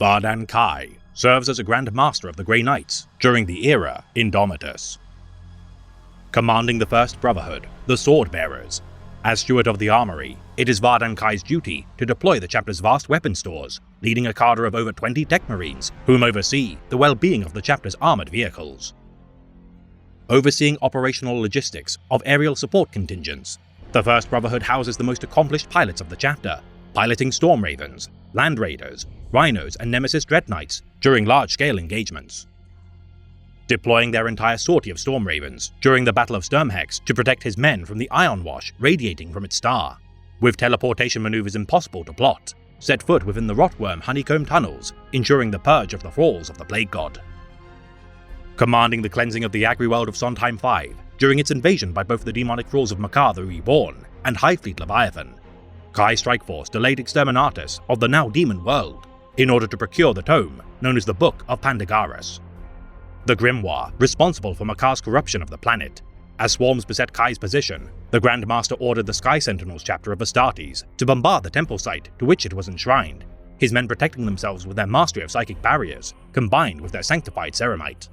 Vardan Kai serves as a Grand Master of the Grey Knights during the era Indomitus. Commanding the First Brotherhood, the Sword Bearers. As steward of the armory, it is Vardan Kai's duty to deploy the chapter's vast weapon stores, leading a cadre of over 20 tech marines whom oversee the well-being of the chapter's armored vehicles. Overseeing operational logistics of aerial support contingents, the First Brotherhood houses the most accomplished pilots of the chapter, piloting Storm Ravens, Land Raiders, Rhinos and Nemesis Dread Knights during large-scale engagements. Deploying their entire sortie of Storm Ravens during the Battle of Sturmhex to protect his men from the ion wash radiating from its star. With teleportation maneuvers impossible to plot, set foot within the Rotworm honeycomb tunnels, ensuring the purge of the thralls of the Plague God. Commanding the cleansing of the Agriworld of Sondheim 5 during its invasion by both the demonic thralls of Makar the Reborn and Hive Fleet Leviathan, Kai Strikeforce delayed Exterminatus of the now demon world in order to procure the tome known as the Book of Pandagaris, the grimoire responsible for Makar's corruption of the planet. As swarms beset Kai's position, the Grand Master ordered the Sky Sentinels chapter of Astartes to bombard the temple site to which it was enshrined, his men protecting themselves with their mastery of psychic barriers, combined with their sanctified ceramite.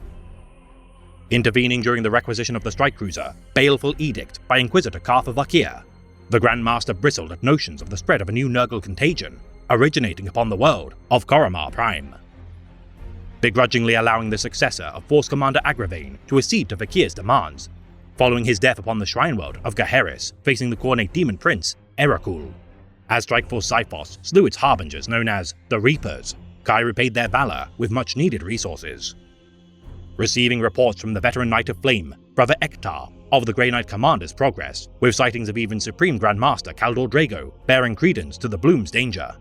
Intervening during the requisition of the strike cruiser, Baleful Edict by Inquisitor Cartha Vakir, the Grand Master bristled at notions of the spread of a new Nurgle contagion, originating upon the world of Koromar Prime. Begrudgingly allowing the successor of Force Commander Agravain to accede to Vakir's demands, following his death upon the shrine world of Gaheris facing the Khornate demon prince, Erakul. As Strikeforce Cyphos slew its harbingers known as the Reapers, Kai repaid their valor with much needed resources. Receiving reports from the veteran Knight of Flame, Brother Ektar, of the Grey Knight Commander's progress, with sightings of even Supreme Grand Master Kaldor Drago bearing credence to the Bloom's danger.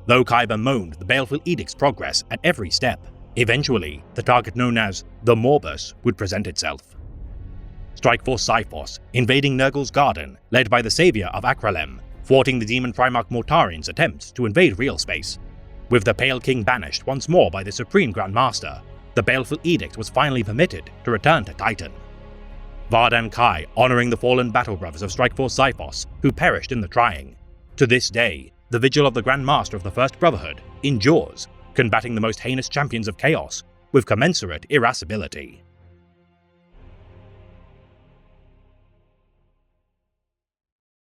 Though Kai bemoaned the Baleful Edict's progress at every step, eventually the target known as the Morbus would present itself. Strikeforce Cyphos invading Nurgle's garden, led by the savior of Akralem, thwarting the demon Primarch Mortarian's attempts to invade real space. With the Pale King banished once more by the Supreme Grand Master, the Baleful Edict was finally permitted to return to Titan. Vardan Kai honoring the fallen battle brothers of Strikeforce Cyphos who perished in the trying. To this day, the vigil of the Grand Master of the First Brotherhood endures, combating the most heinous champions of chaos with commensurate irascibility.